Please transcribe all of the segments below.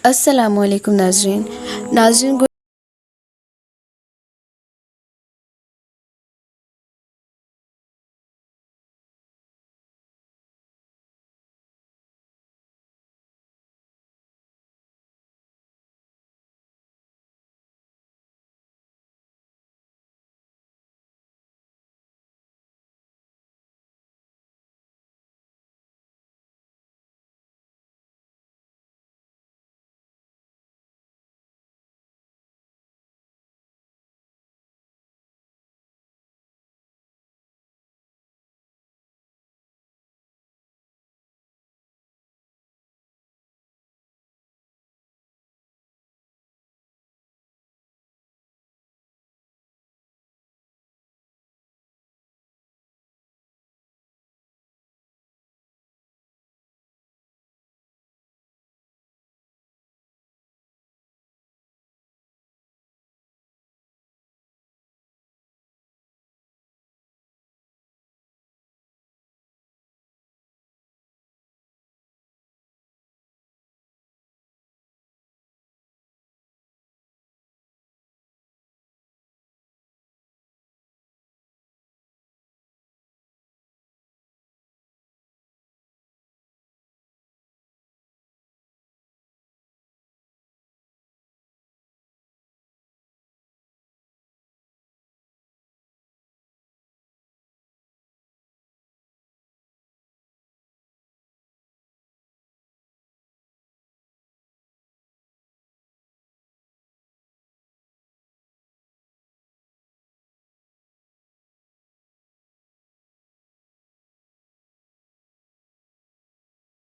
अस्सलामुअलैकुम नाजरीन। नाजरीन,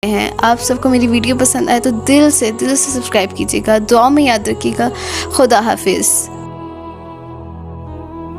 हैं आप सबको मेरी वीडियो पसंद आए तो दिल से सब्सक्राइब कीजिएगा, दुआ में याद रखिएगा। खुदा हाफिज़।